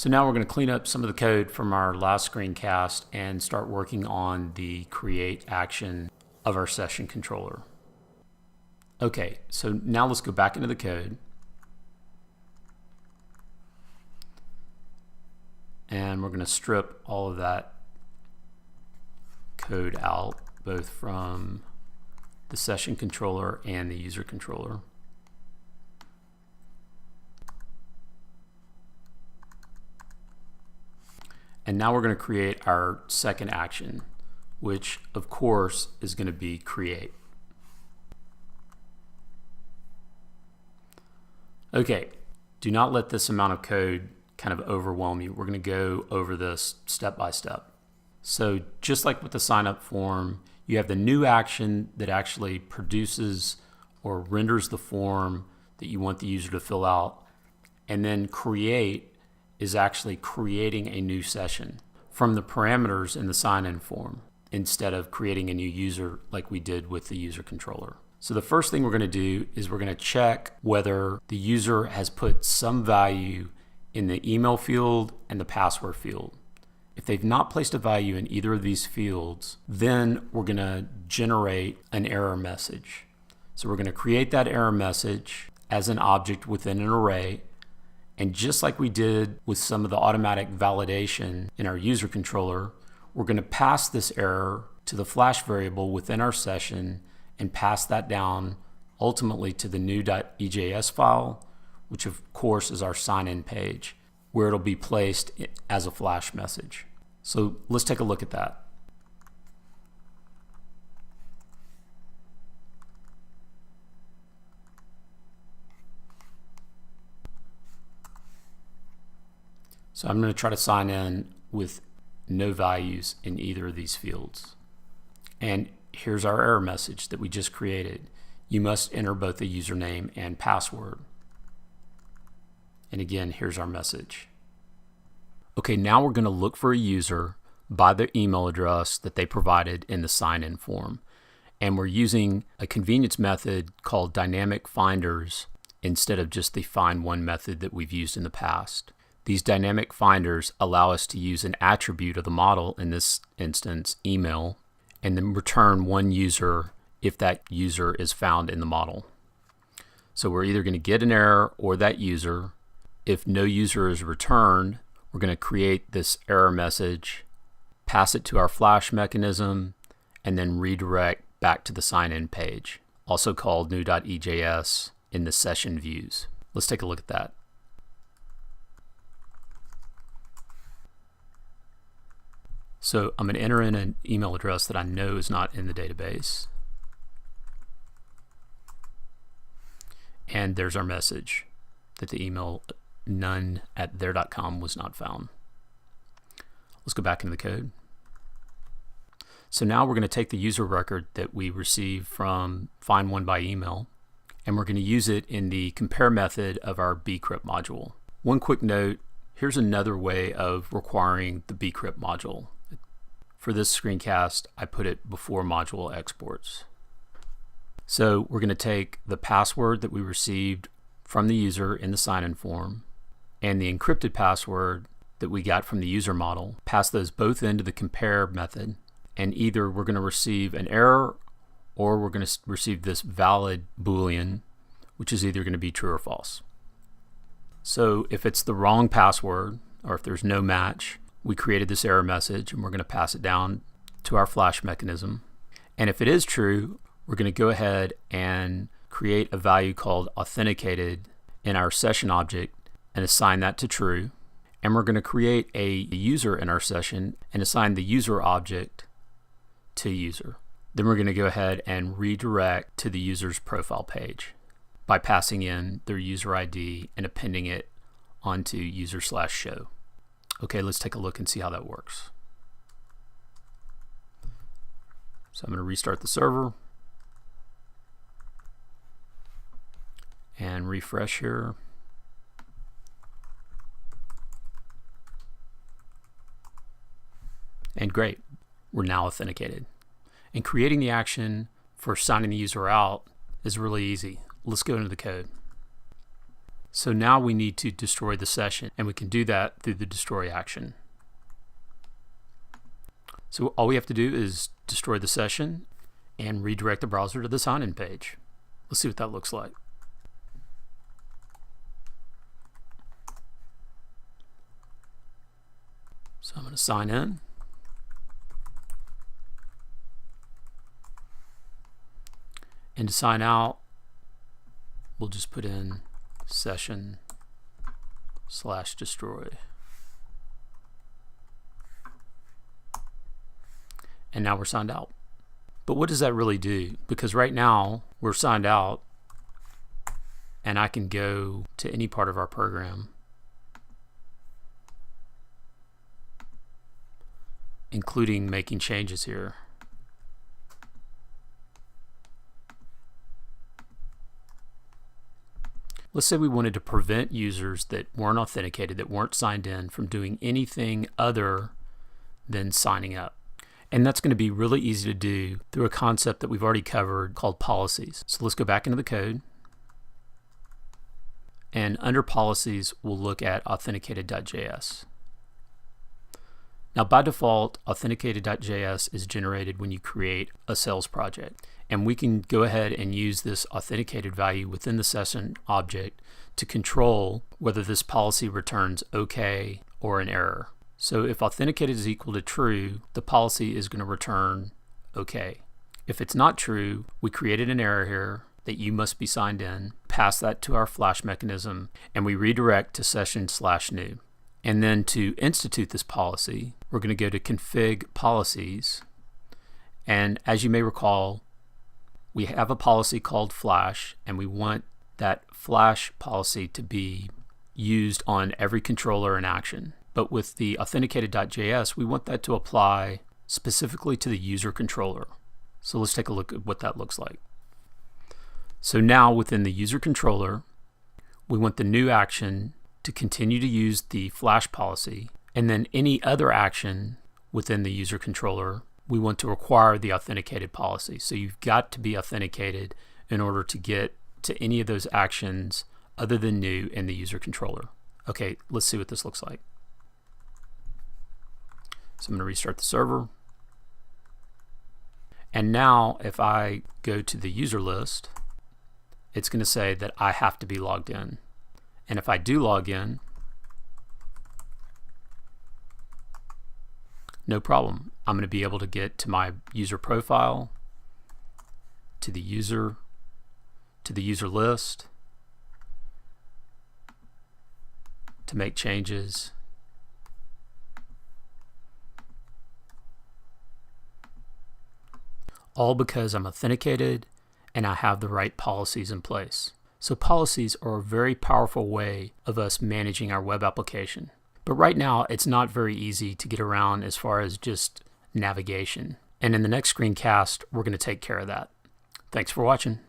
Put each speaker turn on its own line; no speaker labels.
So now we're going to clean up some of the code from our last screencast and start working on the create action of our session controller. Okay, so now let's go back into the code. And we're going to strip all of that code out, both from the session controller and the user controller. And now we're going to create our second action, which of course is going to be create. Okay, do not let this amount of code kind of overwhelm you. We're going to go over this step by step. So just like with the sign up form, you have the new action that actually produces or renders the form that you want the user to fill out. And then create is actually creating a new session from the parameters in the sign-in form instead of creating a new user like we did with the user controller. So the first thing we're going to do is we're going to check whether the user has put some value in the email field and the password field. If they've not placed a value in either of these fields, then we're going to generate an error message. So we're going to create that error message as an object within an array. And just like we did with some of the automatic validation in our user controller, we're going to pass this error to the flash variable within our session and pass that down ultimately to the new.ejs file, which of course is our sign-in page, where it'll be placed as a flash message. So let's take a look at that. So I'm going to try to sign in with no values in either of these fields. And here's our error message that we just created. You must enter both the username and password. And again, here's our message. Okay, now we're going to look for a user by the email address that they provided in the sign-in form. And we're using a convenience method called dynamic finders instead of just the find one method that we've used in the past. These dynamic finders allow us to use an attribute of the model, in this instance, email, and then return one user if that user is found in the model. So we're either going to get an error or that user. If no user is returned, we're going to create this error message, pass it to our flash mechanism, and then redirect back to the sign-in page, also called new.ejs in the session views. Let's take a look at that. So I'm going to enter in an email address that I know is not in the database. And there's our message that the email none@there.com was not found. Let's go back into the code. So now we're going to take the user record that we received from find one by email, and we're going to use it in the compare method of our bcrypt module. One quick note, here's another way of requiring the bcrypt module. For this screencast, I put it before module exports. So we're going to take the password that we received from the user in the sign-in form and the encrypted password that we got from the user model, pass those both into the compare method, and either we're going to receive an error or we're going to receive this valid Boolean, which is either going to be true or false. So if it's the wrong password or if there's no match, we created this error message and we're going to pass it down to our flash mechanism. And if it is true, we're going to go ahead and create a value called authenticated in our session object and assign that to true. And we're going to create a user in our session and assign the user object to user. Then we're going to go ahead and redirect to the user's profile page by passing in their user ID and appending it onto user/show. Okay, let's take a look and see how that works. So I'm going to restart the server and refresh here. And great, we're now authenticated. And creating the action for signing the user out is really easy. Let's go into the code. So now we need to destroy the session, and we can do that through the destroy action. So all we have to do is destroy the session and redirect the browser to the sign-in page. Let's see what that looks like. So I'm going to sign in. And to sign out, we'll just put in session/destroy. And now we're signed out. But what does that really do? Because right now we're signed out, and I can go to any part of our program, including making changes here. Let's say we wanted to prevent users that weren't authenticated, that weren't signed in, from doing anything other than signing up. And that's going to be really easy to do through a concept that we've already covered called policies. So let's go back into the code. And under policies, we'll look at authenticated.js. Now by default, authenticated.js is generated when you create a sales project. And we can go ahead and use this authenticated value within the session object to control whether this policy returns OK or an error. So if authenticated is equal to true, the policy is going to return OK. If it's not true, we created an error here that you must be signed in, pass that to our Flash mechanism, and we redirect to session/new. And then to institute this policy, we're going to go to config policies. And as you may recall, we have a policy called Flash, and we want that Flash policy to be used on every controller in action. But with the authenticated.js, we want that to apply specifically to the user controller. So let's take a look at what that looks like. So now within the user controller, we want the new action to continue to use the Flash policy, and then any other action within the user controller, we want to require the authenticated policy. So you've got to be authenticated in order to get to any of those actions other than new in the user controller. Okay, let's see what this looks like. So I'm going to restart the server. And now if I go to the user list, it's going to say that I have to be logged in. And if I do log in, no problem. I'm going to be able to get to my user profile, to the user list, to make changes, all because I'm authenticated and I have the right policies in place. So policies are a very powerful way of us managing our web application. But right now, it's not very easy to get around as far as just navigation. And in the next screencast, we're going to take care of that. Thanks for watching.